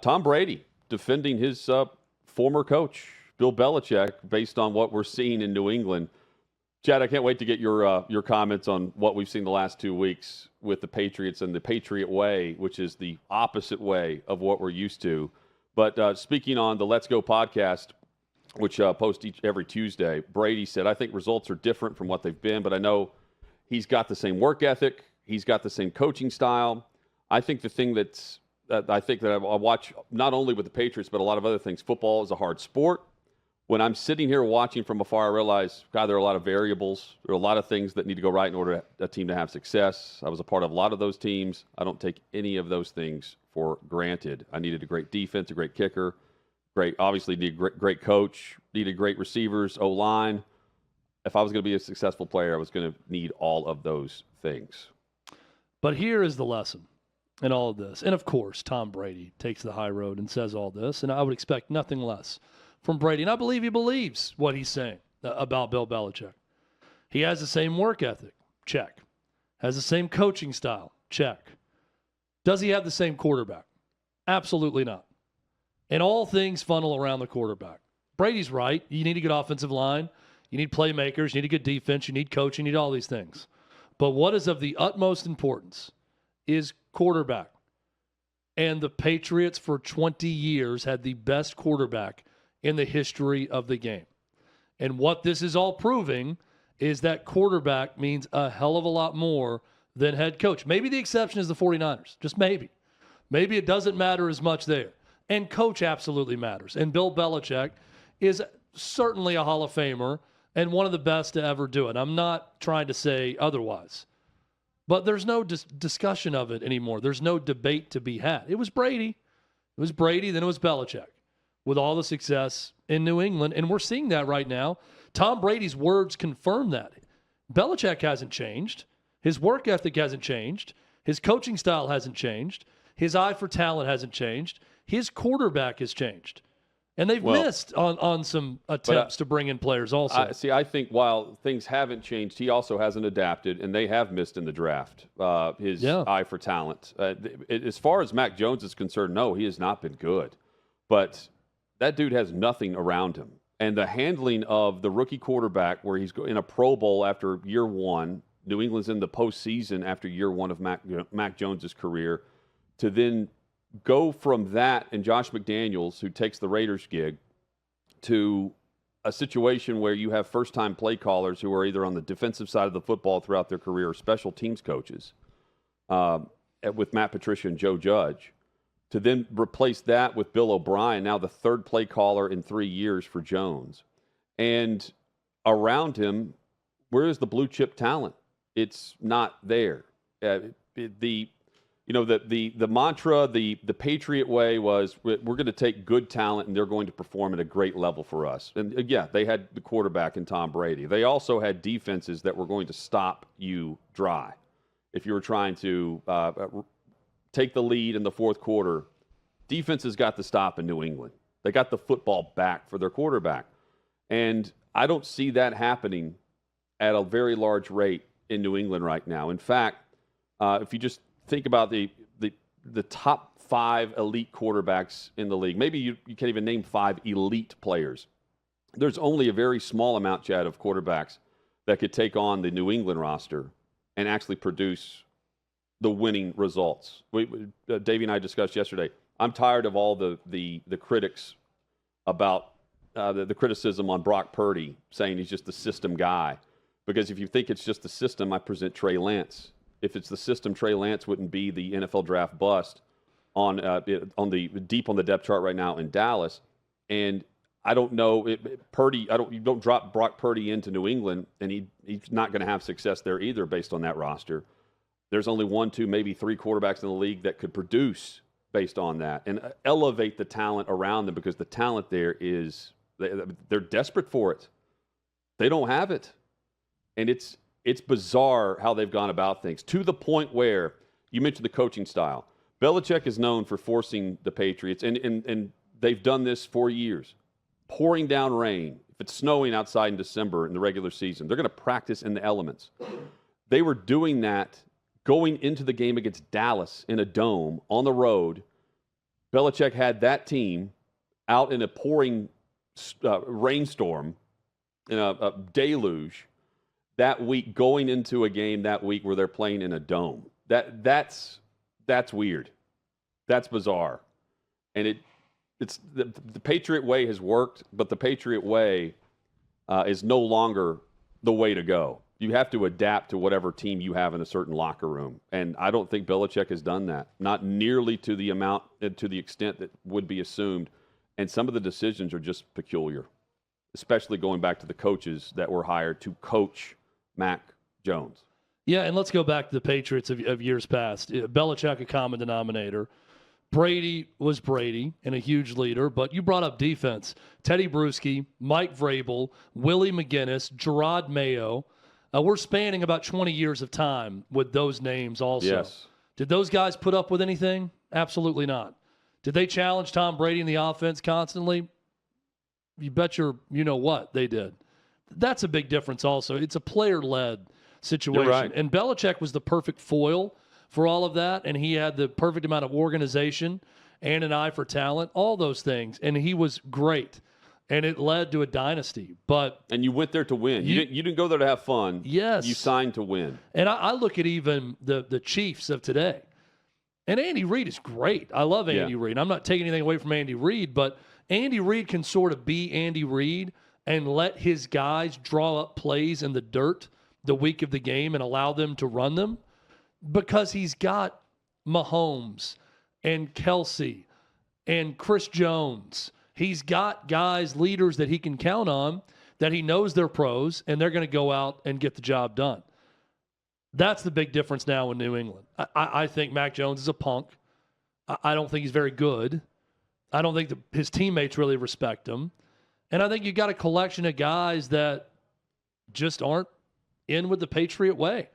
Tom Brady defending his former coach, Bill Belichick, based on what we're seeing in New England. Chad, I can't wait to get your comments on what we've seen the last 2 weeks with the Patriots and the Patriot Way, which is the opposite way of what we're used to. But speaking on the Let's Go podcast, which posts every Tuesday, Brady said, I think results are different from what they've been, but I know he's got the same work ethic. He's got the same coaching style. I think the thing that I watch not only with the Patriots, but a lot of other things, football is a hard sport. When I'm sitting here watching from afar, I realize, God, there are a lot of variables. There are a lot of things that need to go right in order for a team to have success. I was a part of a lot of those teams. I don't take any of those things for granted. I needed a great defense, a great kicker, obviously needed great coach, needed great receivers, O-line. If I was going to be a successful player, I was going to need all of those things. But here is the lesson in all of this. And, of course, Tom Brady takes the high road and says all this, and I would expect nothing less from Brady. And I believe he believes what he's saying about Bill Belichick. He has the same work ethic. Check. Has the same coaching style. Check. Does he have the same quarterback? Absolutely not. And all things funnel around the quarterback. Brady's right. You need a good offensive line. You need playmakers. You need a good defense. You need coaching. You need all these things. But what is of the utmost importance is quarterback. And the Patriots for 20 years had the best quarterback in the history of the game. And what this is all proving is that quarterback means a hell of a lot more than head coach. Maybe the exception is the 49ers. Just maybe. Maybe it doesn't matter as much there. And coach absolutely matters. And Bill Belichick is certainly a Hall of Famer and one of the best to ever do it. I'm not trying to say otherwise. But there's no discussion of it anymore. There's no debate to be had. It was Brady. It was Brady, then it was Belichick with all the success in New England. And we're seeing that right now. Tom Brady's words confirm that. Belichick hasn't changed. His work ethic hasn't changed. His coaching style hasn't changed. His eye for talent hasn't changed. His quarterback has changed. And they've missed on some attempts to bring in players also. I think while things haven't changed, he also hasn't adapted, and they have missed in the draft, his eye for talent. As far as Mac Jones is concerned, no, he has not been good. But that dude has nothing around him. And the handling of the rookie quarterback where he's in a Pro Bowl after year one, New England's in the postseason after year one of Mac Jones's career, to then go from that and Josh McDaniels, who takes the Raiders gig, to a situation where you have first-time play callers who are either on the defensive side of the football throughout their career or special teams coaches with Matt Patricia and Joe Judge, to then replace that with Bill O'Brien, now the third play caller in 3 years for Jones. And around him, where is the blue-chip talent? It's not there. The mantra, the Patriot Way was, we're going to take good talent and they're going to perform at a great level for us. And they had the quarterback in Tom Brady. They also had defenses that were going to stop you dry. If you were trying to take the lead in the fourth quarter, defenses got the stop in New England. They got the football back for their quarterback. And I don't see that happening at a very large rate in New England right now. In fact, if you just think about the top 5 elite quarterbacks in the league. Maybe you can't even name 5 elite players. There's only a very small amount, Chad, of quarterbacks that could take on the New England roster and actually produce the winning results. Davey and I discussed yesterday. I'm tired of all the critics about the criticism on Brock Purdy saying he's just the system guy. Because if you think it's just the system, I present Trey Lance. If it's the system, Trey Lance wouldn't be the NFL draft bust on the deep on the depth chart right now in Dallas. And I don't know you don't drop Brock Purdy into New England, and he's not going to have success there either based on that roster. There's only 1, 2, maybe 3 quarterbacks in the league that could produce based on that and elevate the talent around them, because the talent there is they're desperate for it. They don't have it, and it's bizarre how they've gone about things, to the point where you mentioned the coaching style. Belichick is known for forcing the Patriots, and they've done this for years. Pouring down rain. If it's snowing outside in December in the regular season, they're going to practice in the elements. They were doing that going into the game against Dallas in a dome on the road Belichick had that team out in a pouring rainstorm, in a deluge, that week, going into a game that week where they're playing in a dome. That's weird. That's bizarre. And it's the Patriot Way has worked, but the Patriot Way is no longer the way to go. You have to adapt to whatever team you have in a certain locker room. And I don't think Belichick has done that. Not nearly to the amount, to the extent that would be assumed. And some of the decisions are just peculiar, especially going back to the coaches that were hired to coach Mac Jones. Yeah, and let's go back to the Patriots of years past. Belichick, a common denominator. Brady was Brady and a huge leader, but you brought up defense. Teddy Bruschi, Mike Vrabel, Willie McGinnis, Gerard Mayo. We're spanning about 20 years of time with those names also. Yes. Did those guys put up with anything? Absolutely not. Did they challenge Tom Brady in the offense constantly? You bet you know what they did. That's a big difference also. It's a player-led situation. You're right. And Belichick was the perfect foil for all of that, and he had the perfect amount of organization and an eye for talent, all those things, and he was great. And it led to a dynasty. And you went there to win. You didn't go there to have fun. Yes. You signed to win. And I look at even the Chiefs of today. And Andy Reid is great. I love Andy Reid. I'm not taking anything away from Andy Reid, but Andy Reid can sort of be Andy Reid and let his guys draw up plays in the dirt the week of the game and allow them to run them because he's got Mahomes and Kelsey and Chris Jones. He's got guys, leaders that he can count on, that he knows they're pros, and they're going to go out and get the job done. That's the big difference now in New England. I think Mac Jones is a punk. I don't think he's very good. I don't think his teammates really respect him. And I think you got a collection of guys that just aren't in with the Patriot Way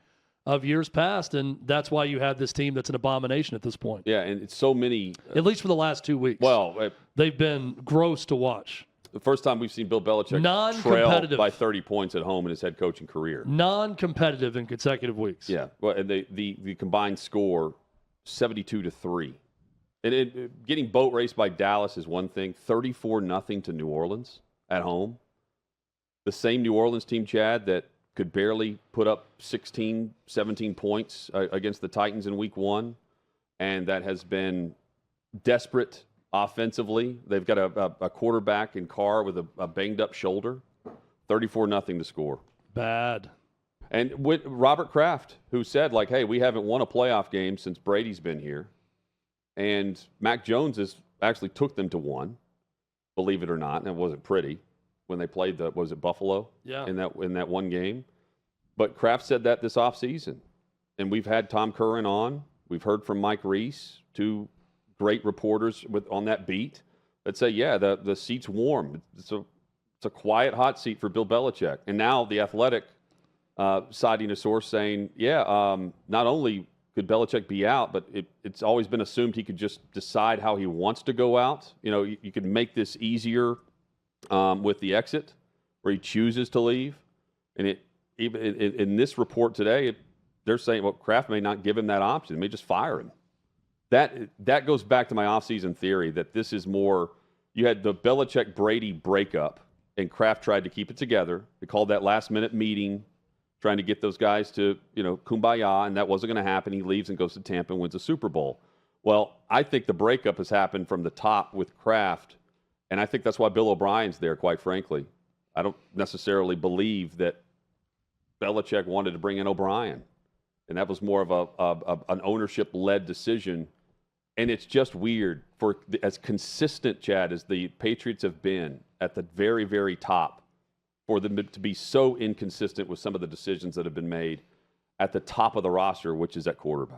of years past, and that's why you have this team that's an abomination at this point. Yeah, and it's so many. At least for the last 2 weeks. Well, they've been gross to watch. The first time we've seen Bill Belichick trail by 30 points at home in his head coaching career. Non-competitive in consecutive weeks. Yeah, well, and the combined score, 72-3. And getting boat raced by Dallas is one thing. 34-0 to New Orleans at home. The same New Orleans team, Chad, that could barely put up 16, 17 points against the Titans in week one, and that has been desperate offensively. They've got a quarterback in Carr with a banged-up shoulder. 34-0 to score. Bad. And with Robert Kraft, who said, like, hey, we haven't won a playoff game since Brady's been here. And Mac Jones actually took them to one, believe it or not, and it wasn't pretty. When they played was it Buffalo? Yeah. In that one game. But Kraft said that this offseason. And we've had Tom Curran on. We've heard from Mike Reese, two great reporters on that beat that say, yeah, the seat's warm. It's a quiet hot seat for Bill Belichick. And now the Athletic citing a source saying, not only could Belichick be out, but it's always been assumed he could just decide how he wants to go out. You know, you could make this easier with the exit, where he chooses to leave. And even in this report today, they're saying, well, Kraft may not give him that option. They may just fire him. That goes back to my offseason theory that this is more, you had the Belichick-Brady breakup, and Kraft tried to keep it together. They called that last-minute meeting, trying to get those guys to, kumbaya, and that wasn't going to happen. He leaves and goes to Tampa and wins a Super Bowl. Well, I think the breakup has happened from the top with Kraft, and I think that's why Bill O'Brien's there, quite frankly. I don't necessarily believe that Belichick wanted to bring in O'Brien, and that was more of an ownership-led decision. And it's just weird for as consistent, Chad, as the Patriots have been at the very, very top, for them to be so inconsistent with some of the decisions that have been made at the top of the roster, which is at quarterback.